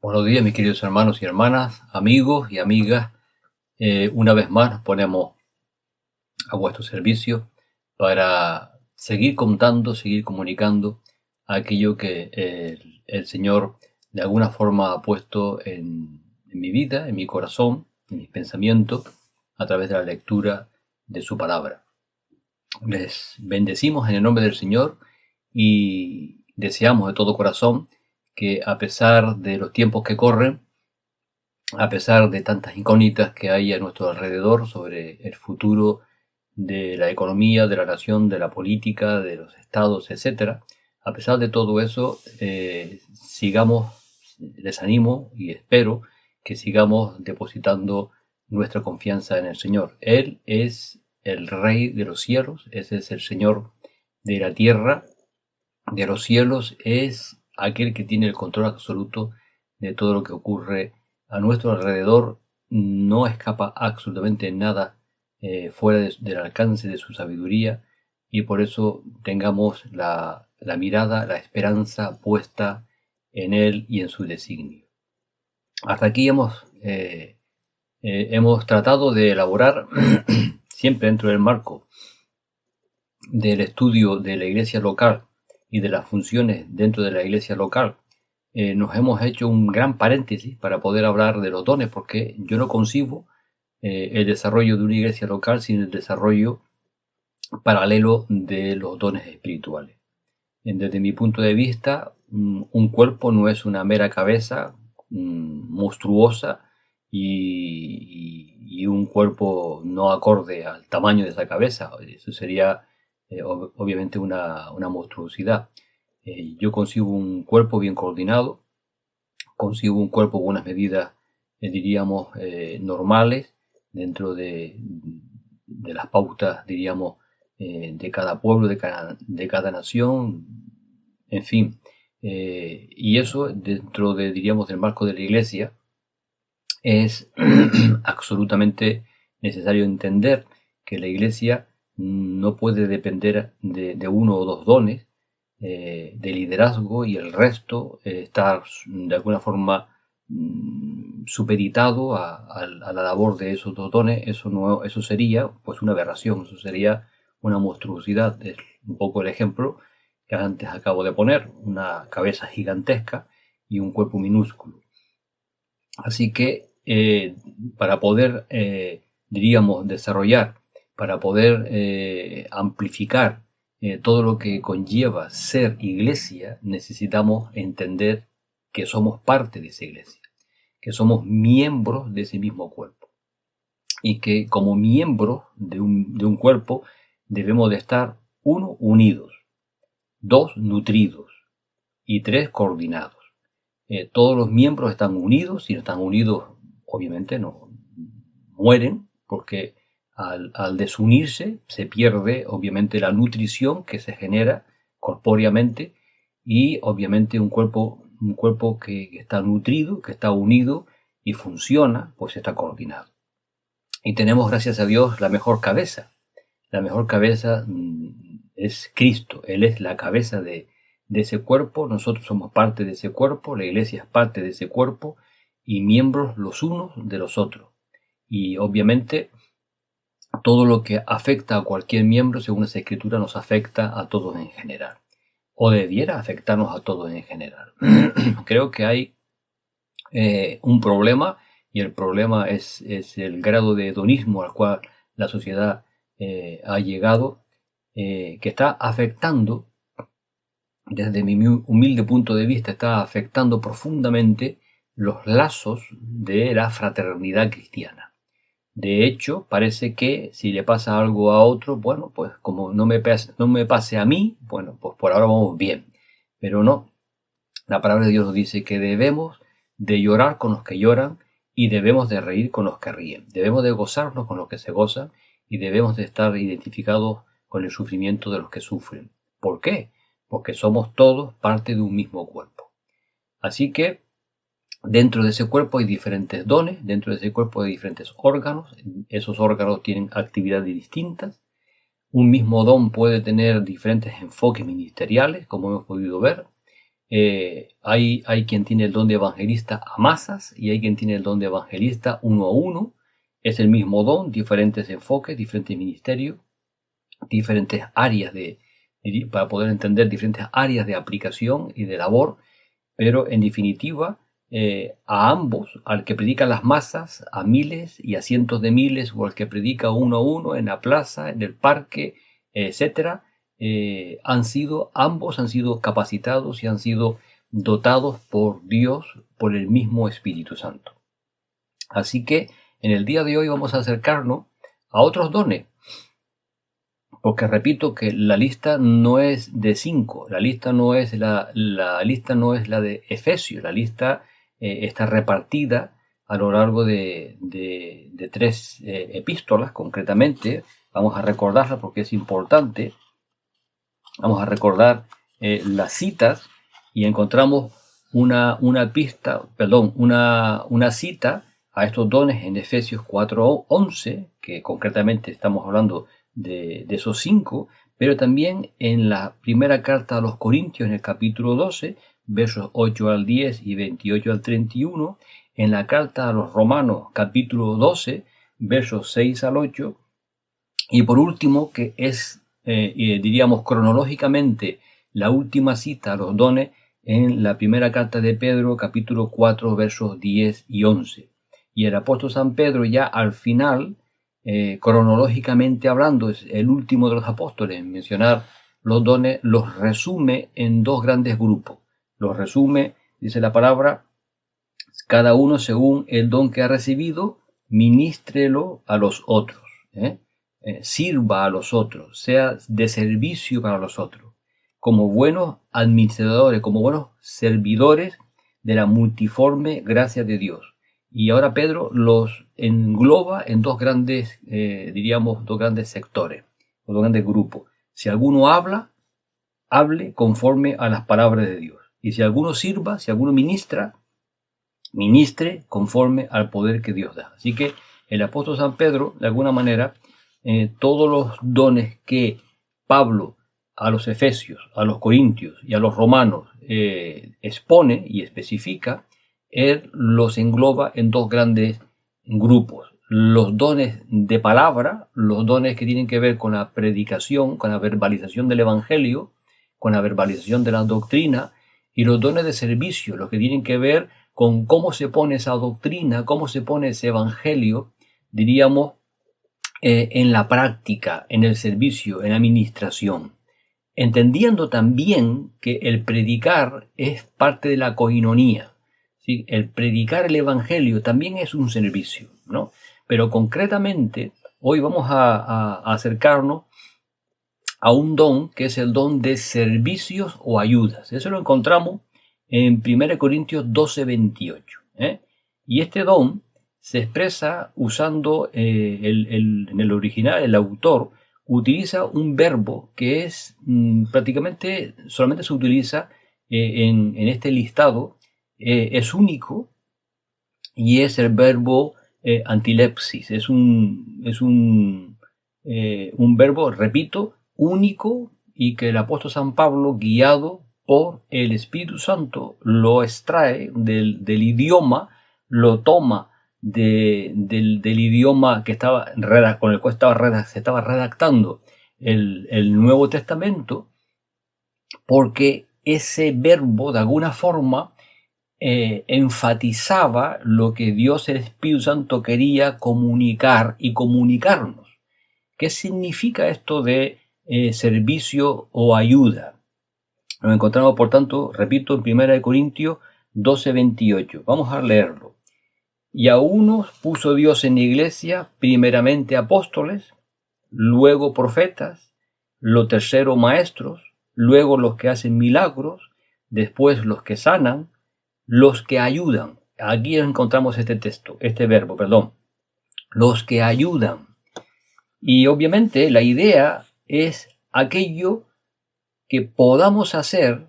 Buenos días, mis queridos hermanos y hermanas, amigos y amigas. Una vez más nos ponemos a vuestro servicio para seguir contando, seguir comunicando aquello que el Señor de alguna forma ha puesto en mi vida, en mi corazón, en mis pensamientos, a través de la lectura de su palabra. Les bendecimos en el nombre del Señor y deseamos de todo corazón que, a pesar de los tiempos que corren, a pesar de tantas incógnitas que hay a nuestro alrededor sobre el futuro de la economía, de la nación, de la política, de los estados, etcétera, a pesar de todo eso, sigamos, les animo y espero que sigamos depositando nuestra confianza en el Señor. Él es el Rey de los cielos, ese es el Señor de la tierra, de los cielos, es aquel que tiene el control absoluto de todo lo que ocurre a nuestro alrededor. No escapa absolutamente nada fuera del alcance de su sabiduría, y por eso tengamos la mirada, la esperanza puesta en Él y en su designio. Hasta aquí hemos tratado de elaborar, siempre dentro del marco del estudio de la iglesia local y de las funciones dentro de la iglesia local, nos hemos hecho un gran paréntesis para poder hablar de los dones, porque yo no concibo el desarrollo de una iglesia local sin el desarrollo paralelo de los dones espirituales. Desde mi punto de vista, un cuerpo no es una mera cabeza monstruosa y un cuerpo no acorde al tamaño de esa cabeza. Eso sería obviamente una monstruosidad. Yo concibo un cuerpo bien coordinado, concibo un cuerpo con unas medidas, diríamos, normales dentro de las pautas, diríamos, de cada pueblo, de cada nación, en fin. Y eso dentro de, diríamos, del marco de la iglesia es absolutamente necesario entender que la iglesia no puede depender de uno o dos dones de liderazgo y el resto estar de alguna forma supeditado a la labor de esos dos dones. Eso sería pues una aberración, eso sería una monstruosidad. Es un poco el ejemplo que antes acabo de poner, una cabeza gigantesca y un cuerpo minúsculo. Así que para poder, diríamos, desarrollar, para poder amplificar todo lo que conlleva ser iglesia, necesitamos entender que somos parte de esa iglesia, que somos miembros de ese mismo cuerpo, y que como miembros de un cuerpo debemos de estar, uno, unidos, dos, nutridos, y tres, coordinados. Todos los miembros están unidos. Si no están unidos, obviamente no mueren, porque al desunirse se pierde obviamente la nutrición que se genera corpóreamente, y obviamente un cuerpo que está nutrido, que está unido y funciona, pues está coordinado. Y tenemos, gracias a Dios, la mejor cabeza. La mejor cabeza es Cristo. Él es la cabeza de ese cuerpo. Nosotros somos parte de ese cuerpo, la iglesia es parte de ese cuerpo y miembros los unos de los otros. Y obviamente todo lo que afecta a cualquier miembro, según esa escritura, nos afecta a todos en general, o debiera afectarnos a todos en general. Creo que hay un problema, y el problema es el grado de hedonismo al cual la sociedad ha llegado, que está afectando, desde mi humilde punto de vista, está afectando profundamente los lazos de la fraternidad cristiana. De hecho, parece que si le pasa algo a otro, bueno, pues como no me pase a mí, bueno, pues por ahora vamos bien. Pero no, la palabra de Dios nos dice que debemos de llorar con los que lloran y debemos de reír con los que ríen. Debemos de gozarnos con los que se gozan y debemos de estar identificados con el sufrimiento de los que sufren. ¿Por qué? Porque somos todos parte de un mismo cuerpo. Así que dentro de ese cuerpo hay diferentes dones, dentro de ese cuerpo hay diferentes órganos. Esos órganos tienen actividades distintas. Un mismo don puede tener diferentes enfoques ministeriales, como hemos podido ver. Hay quien tiene el don de evangelista a masas y hay quien tiene el don de evangelista uno a uno. Es el mismo don, diferentes enfoques, diferentes ministerios, diferentes áreas para poder entender diferentes áreas de aplicación y de labor, pero en definitiva, a ambos, al que predica a las masas, a miles y a cientos de miles, o al que predica uno a uno en la plaza, en el parque, etcétera, ambos han sido capacitados y han sido dotados por Dios, por el mismo Espíritu Santo. Así que en el día de hoy vamos a acercarnos a otros dones, porque repito que la lista no es de 5, la lista no es la lista no es la de Efesios, la lista está repartida a lo largo de 3 epístolas concretamente. Vamos a recordarla porque es importante. Vamos a recordar las citas y encontramos una cita a estos dones en Efesios 4:11, que concretamente estamos hablando de esos 5, pero también en la primera carta a los Corintios, en el capítulo 12, versos 8 al 10 y 28 al 31, en la carta a los Romanos, capítulo 12, versos 6 al 8, y por último, que es, diríamos cronológicamente, la última cita a los dones en la primera carta de Pedro, capítulo 4, versos 10 y 11. Y el apóstol San Pedro ya al final, cronológicamente hablando, es el último de los apóstoles en mencionar los dones, los resume en 2 grandes grupos. Los resume, dice la palabra, cada uno según el don que ha recibido, ministrelo a los otros. Sirva a los otros, sea de servicio para los otros, como buenos administradores, como buenos servidores de la multiforme gracia de Dios. Y ahora Pedro los engloba en 2 grandes, diríamos, 2 grandes sectores, o 2 grandes grupos. Si alguno habla, hable conforme a las palabras de Dios. Y si alguno sirva, si alguno ministra, ministre conforme al poder que Dios da. Así que el apóstol San Pedro, de alguna manera, todos los dones que Pablo a los Efesios, a los Corintios y a los Romanos expone y especifica, él los engloba en 2 grandes grupos. Los dones de palabra, los dones que tienen que ver con la predicación, con la verbalización del Evangelio, con la verbalización de la doctrina, y los dones de servicio, los que tienen que ver con cómo se pone esa doctrina, cómo se pone ese Evangelio, diríamos, en la práctica, en el servicio, en la administración. Entendiendo también que el predicar es parte de la koinonía. ¿Sí? El predicar el Evangelio también es un servicio, ¿no? Pero concretamente, hoy vamos a acercarnos a un don que es el don de servicios o ayudas. Eso lo encontramos en 1 Corintios 12:28. Y este don se expresa usando, en el original, el autor utiliza un verbo que es prácticamente solamente se utiliza en este listado, es único, y es el verbo antilepsis. Es un verbo, repito, único, y que el apóstol San Pablo, guiado por el Espíritu Santo, lo extrae del idioma, lo toma del idioma que con el cual se estaba redactando el Nuevo Testamento, porque ese verbo de alguna forma enfatizaba lo que Dios, el Espíritu Santo, quería comunicar y comunicarnos. ¿Qué significa esto de servicio o ayuda? Lo encontramos, por tanto, repito, en 1 Corintios 12:28. Vamos a leerlo. Y a unos puso Dios en la iglesia, primeramente apóstoles, luego profetas, lo tercero maestros, luego los que hacen milagros, después los que sanan, los que ayudan. Aquí encontramos este verbo, los que ayudan. Y obviamente la idea es aquello que podamos hacer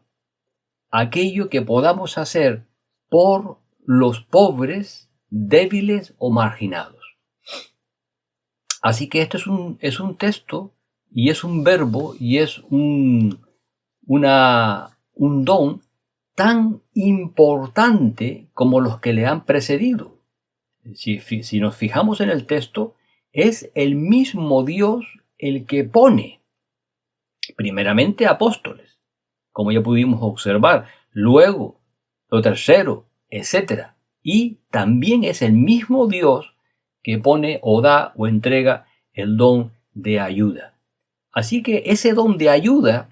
por los pobres, débiles o marginados. Así que esto es un texto, y es un verbo, y es un don tan importante como los que le han precedido. Si nos fijamos en el texto, es el mismo Dios el que pone primeramente apóstoles, como ya pudimos observar, luego lo tercero, etc. Y también es el mismo Dios que pone o da o entrega el don de ayuda. Así que ese don de ayuda,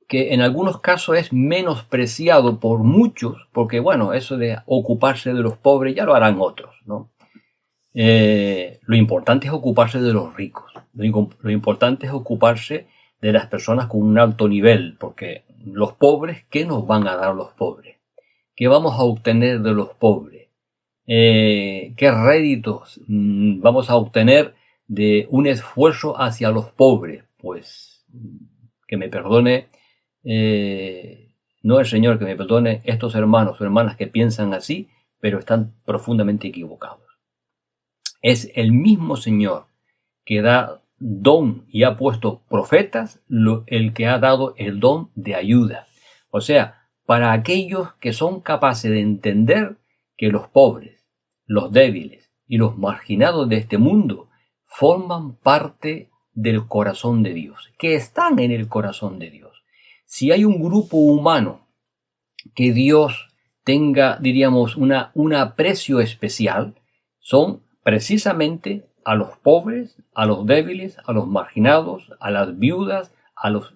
que en algunos casos es menospreciado por muchos, porque bueno, eso de ocuparse de los pobres ya lo harán otros, ¿no? Lo importante es ocuparse de los ricos, lo importante es ocuparse de las personas con un alto nivel, porque los pobres, ¿qué nos van a dar los pobres? ¿Qué vamos a obtener de los pobres? ¿Qué réditos vamos a obtener de un esfuerzo hacia los pobres? Pues que me perdone, no el Señor, que me perdone estos hermanos o hermanas que piensan así, pero están profundamente equivocados. Es el mismo Señor que da don y ha puesto profetas, el que ha dado el don de ayuda. O sea, para aquellos que son capaces de entender que los pobres, los débiles y los marginados de este mundo forman parte del corazón de Dios, que están en el corazón de Dios. Si hay un grupo humano que Dios tenga, diríamos, un aprecio especial, son precisamente a los pobres, a los débiles, a los marginados, a las viudas, a los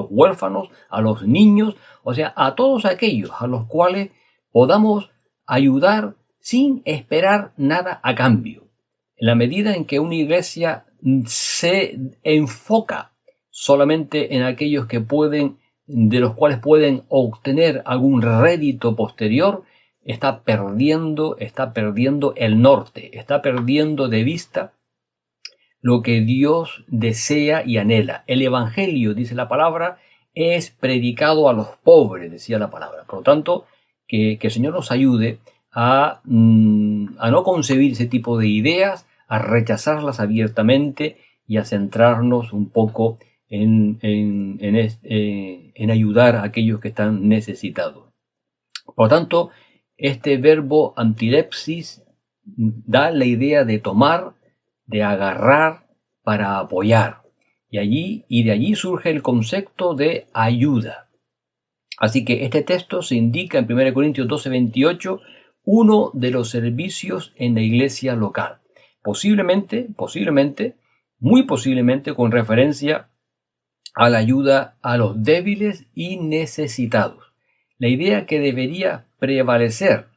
huérfanos, a los niños, o sea, a todos aquellos a los cuales podamos ayudar sin esperar nada a cambio. En la medida en que una iglesia se enfoca solamente en aquellos que pueden, de los cuales pueden obtener algún rédito posterior, está perdiendo el norte, está perdiendo de vista lo que Dios desea y anhela. El Evangelio, dice la palabra, es predicado a los pobres, decía la palabra. Por lo tanto, que el Señor nos ayude a no concebir ese tipo de ideas, a rechazarlas abiertamente y a centrarnos un poco en ayudar a aquellos que están necesitados. Por lo tanto, este verbo antilepsis da la idea de tomar, de agarrar para apoyar. Y de allí surge el concepto de ayuda. Así que este texto se indica en 1 Corintios 12:28, uno de los servicios en la iglesia local. Posiblemente, muy posiblemente con referencia a la ayuda a los débiles y necesitados. La idea que debería prevalecer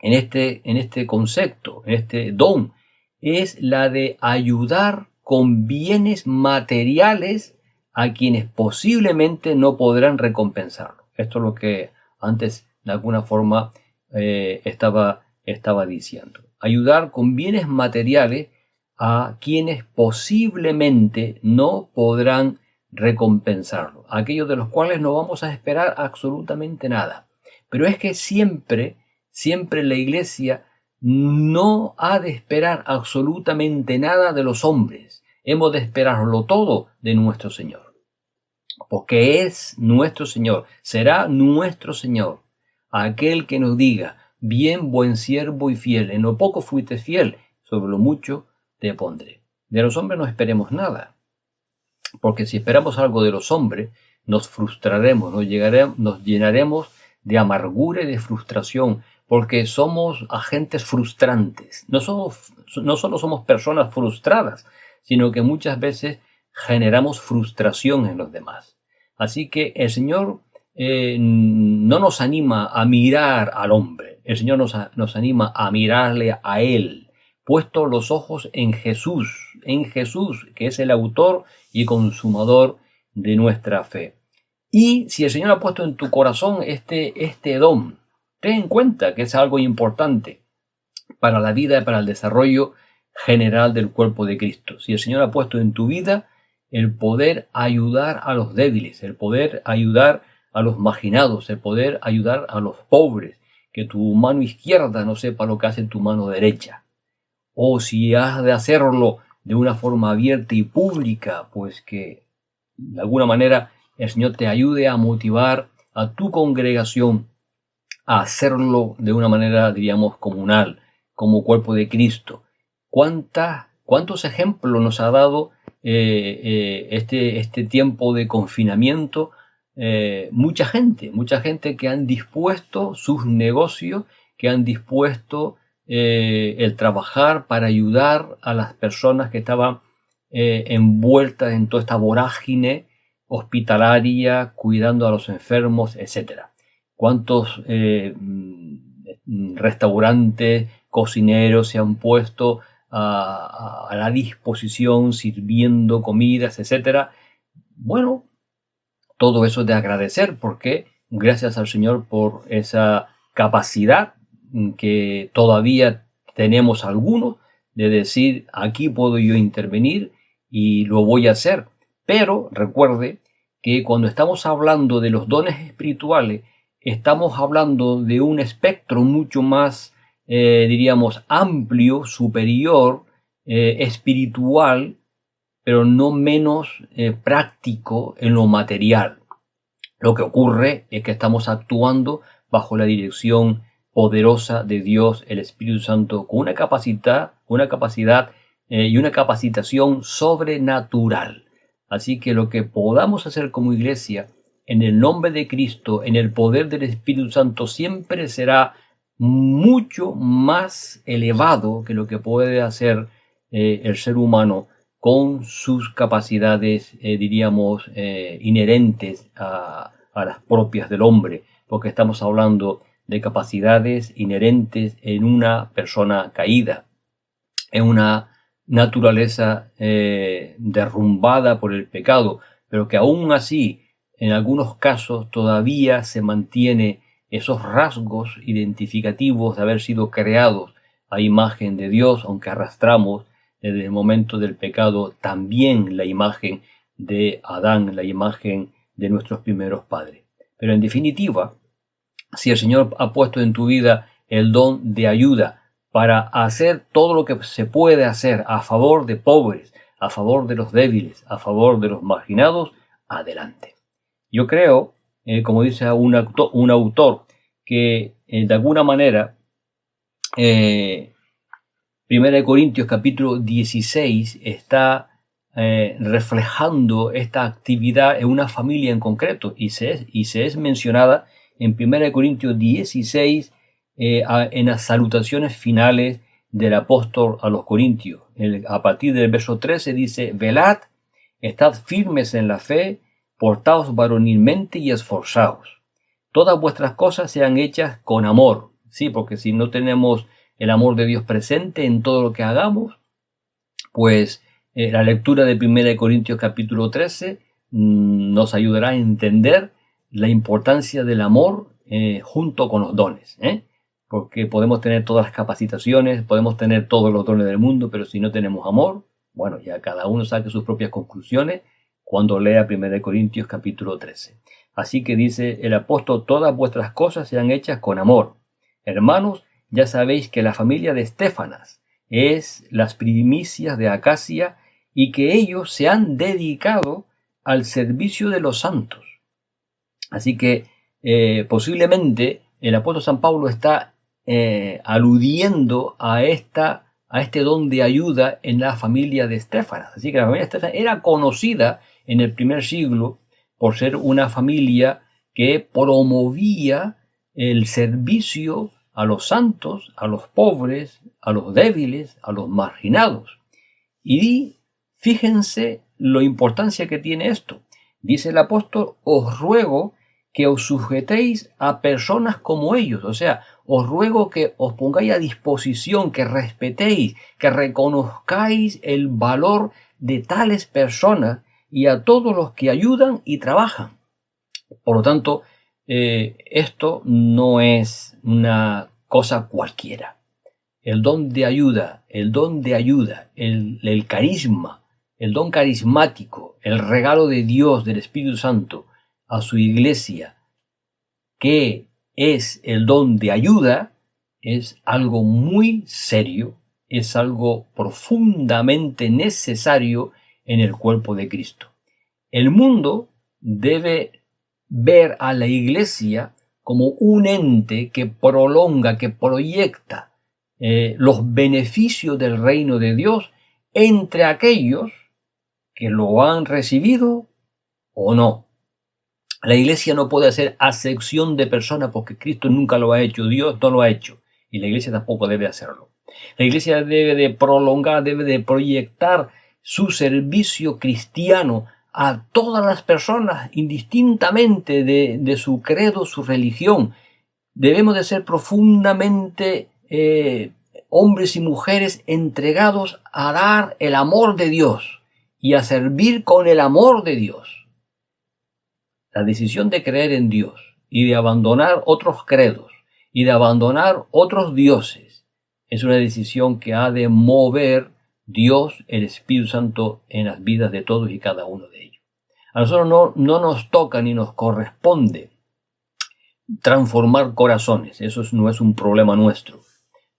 en este concepto, en este don, es la de ayudar con bienes materiales a quienes posiblemente no podrán recompensarlo. Esto es lo que antes de alguna forma estaba diciendo. Ayudar con bienes materiales a quienes posiblemente no podrán recompensarlo, aquellos de los cuales no vamos a esperar absolutamente nada. Pero es que siempre la iglesia no ha de esperar absolutamente nada de los hombres. Hemos de esperarlo todo de nuestro Señor. Porque es nuestro Señor, será nuestro Señor, aquel que nos diga: bien, buen siervo y fiel, en lo poco fuiste fiel, sobre lo mucho te pondré. De los hombres no esperemos nada, porque si esperamos algo de los hombres, nos frustraremos, nos llenaremos de amargura y de frustración, porque somos agentes frustrantes. No solo somos personas frustradas, sino que muchas veces generamos frustración en los demás. Así que el Señor no nos anima a mirar al hombre, el Señor nos anima a mirarle a Él, puesto los ojos en Jesús, que es el autor y consumador de nuestra fe. Y si el Señor ha puesto en tu corazón este don, ten en cuenta que es algo importante para la vida y para el desarrollo general del cuerpo de Cristo. Si el Señor ha puesto en tu vida el poder ayudar a los débiles, el poder ayudar a los marginados, el poder ayudar a los pobres, que tu mano izquierda no sepa lo que hace tu mano derecha. O si has de hacerlo de una forma abierta y pública, pues que de alguna manera el Señor te ayude a motivar a tu congregación a hacerlo de una manera, diríamos, comunal, como cuerpo de Cristo. ¿Cuántos ejemplos nos ha dado este tiempo de confinamiento? Mucha gente que han dispuesto sus negocios, que han dispuesto el trabajar para ayudar a las personas que estaban envueltas en toda esta vorágine hospitalaria, cuidando a los enfermos, etcétera. ¿Cuántos restaurantes, cocineros se han puesto a la disposición, sirviendo comidas, etcétera? Bueno, todo eso es de agradecer, porque gracias al Señor por esa capacidad que todavía tenemos algunos de decir, aquí puedo yo intervenir y lo voy a hacer. Pero recuerde que cuando estamos hablando de los dones espirituales, estamos hablando de un espectro mucho más, diríamos, amplio, superior, espiritual, pero no menos práctico en lo material. Lo que ocurre es que estamos actuando bajo la dirección poderosa de Dios, el Espíritu Santo, con una capacidad y una capacitación sobrenatural. Así que lo que podamos hacer como iglesia, en el nombre de Cristo, en el poder del Espíritu Santo, siempre será mucho más elevado que lo que puede hacer el ser humano con sus capacidades, diríamos, inherentes a las propias del hombre, porque estamos hablando de capacidades inherentes en una persona caída, en una naturaleza derrumbada por el pecado, pero que aún así, en algunos casos, todavía se mantiene esos rasgos identificativos de haber sido creados a imagen de Dios, aunque arrastramos desde el momento del pecado también la imagen de Adán, la imagen de nuestros primeros padres. Pero en definitiva, si el Señor ha puesto en tu vida el don de ayuda para hacer todo lo que se puede hacer a favor de pobres, a favor de los débiles, a favor de los marginados, adelante. Yo creo, como dice un autor, que de alguna manera 1 Corintios capítulo 16 está reflejando esta actividad en una familia en concreto y se es mencionada en 1 Corintios 16 en las salutaciones finales del apóstol a los corintios. A partir del verso 13 dice: velad, estad firmes en la fe, portaos varonilmente y esforzaos. Todas vuestras cosas sean hechas con amor. Sí, porque si no tenemos el amor de Dios presente en todo lo que hagamos, pues la lectura de 1 Corintios capítulo 13 nos ayudará a entender la importancia del amor junto con los dones, porque podemos tener todas las capacitaciones, podemos tener todos los dones del mundo, pero si no tenemos amor, bueno, ya cada uno saque sus propias conclusiones cuando lea 1 Corintios capítulo 13. Así que dice el apóstol: todas vuestras cosas sean hechas con amor. Hermanos, ya sabéis que la familia de Estéfanas es las primicias de Acacia y que ellos se han dedicado al servicio de los santos. Así que posiblemente el apóstol San Pablo está aludiendo a este don de ayuda en la familia de Estéfanas. Así que la familia de Estéfanas era conocida en el primer siglo por ser una familia que promovía el servicio a los santos, a los pobres, a los débiles, a los marginados. Y fíjense la importancia que tiene esto. Dice el apóstol: os ruego que os sujetéis a personas como ellos. O sea, os ruego que os pongáis a disposición, que respetéis, que reconozcáis el valor de tales personas y a todos los que ayudan y trabajan. Por lo tanto, esto no es una cosa cualquiera. El don de ayuda, el carisma, el don carismático, el regalo de Dios, del Espíritu Santo a su iglesia, que es el don de ayuda, es algo muy serio, es algo profundamente necesario en el cuerpo de Cristo. El mundo debe ver a la iglesia como un ente que prolonga, que proyecta los beneficios del reino de Dios entre aquellos que lo han recibido o no. La iglesia no puede hacer acepción de personas porque Cristo nunca lo ha hecho, Dios no lo ha hecho y la iglesia tampoco debe hacerlo. La iglesia debe de prolongar, debe de proyectar su servicio cristiano a todas las personas, indistintamente de su credo, su religión. Debemos de ser profundamente hombres y mujeres entregados a dar el amor de Dios y a servir con el amor de Dios. La decisión de creer en Dios y de abandonar otros credos y de abandonar otros dioses es una decisión que ha de mover Dios, el Espíritu Santo, en las vidas de todos y cada uno de ellos. A nosotros no nos toca ni nos corresponde transformar corazones. Eso no es un problema nuestro.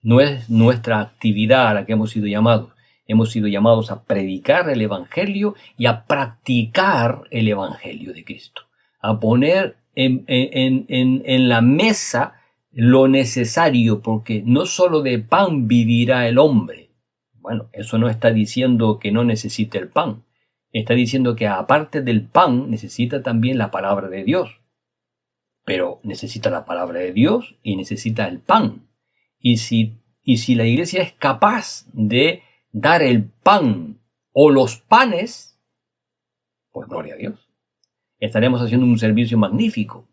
No es nuestra actividad a la que hemos sido llamados. Hemos sido llamados a predicar el Evangelio y a practicar el Evangelio de Cristo. A poner en la mesa lo necesario, porque no solo de pan vivirá el hombre. Bueno, eso no está diciendo que no necesite el pan. Está diciendo que aparte del pan necesita también la palabra de Dios. Pero necesita la palabra de Dios y necesita el pan. Y si la iglesia es capaz de dar el pan o los panes, pues gloria a Dios. Estaremos haciendo un servicio magnífico.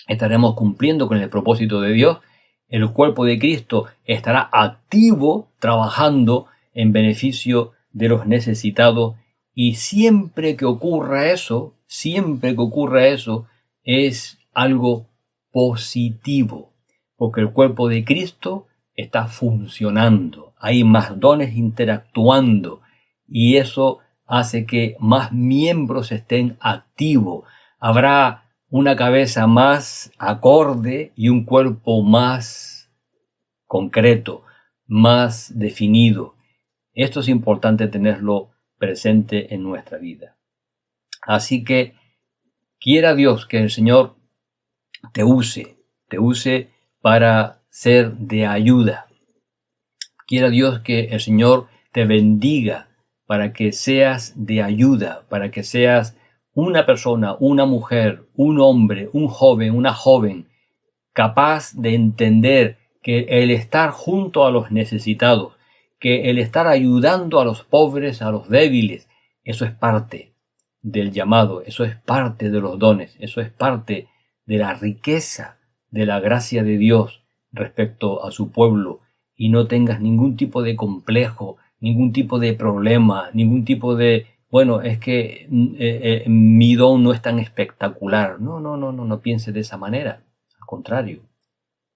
Estaremos cumpliendo con el propósito de Dios. El cuerpo de Cristo estará activo, trabajando en beneficio de los necesitados. Y siempre que ocurra eso, es algo positivo, porque el cuerpo de Cristo está funcionando, hay más dones interactuando y eso hace que más miembros estén activos. Habrá una cabeza más acorde y un cuerpo más concreto, más definido. Esto es importante tenerlo presente en nuestra vida. Así que quiera Dios que el Señor te use para ser de ayuda. Quiera Dios que el Señor te bendiga para que seas de ayuda, para que seas una persona, una mujer, un hombre, un joven, una joven, capaz de entender que el estar junto a los necesitados, que el estar ayudando a los pobres, a los débiles, eso es parte del llamado, eso es parte de los dones, eso es parte de la riqueza de la gracia de Dios respecto a su pueblo, y no tengas ningún tipo de complejo, ningún tipo de problema, ningún tipo de, bueno, es que mi don no es tan espectacular. No piense de esa manera. Al contrario,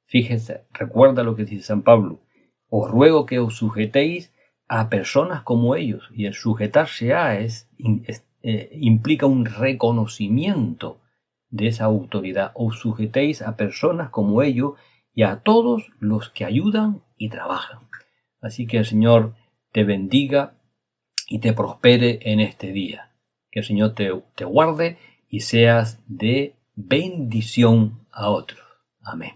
fíjese, recuerda lo que dice San Pablo: os ruego que os sujetéis a personas como ellos, y el sujetarse a implica un reconocimiento de esa autoridad. Os sujetéis a personas como ellos y a todos los que ayudan y trabajan. Así que el Señor te bendiga y te prospere en este día. Que el Señor te guarde y seas de bendición a otros. Amén.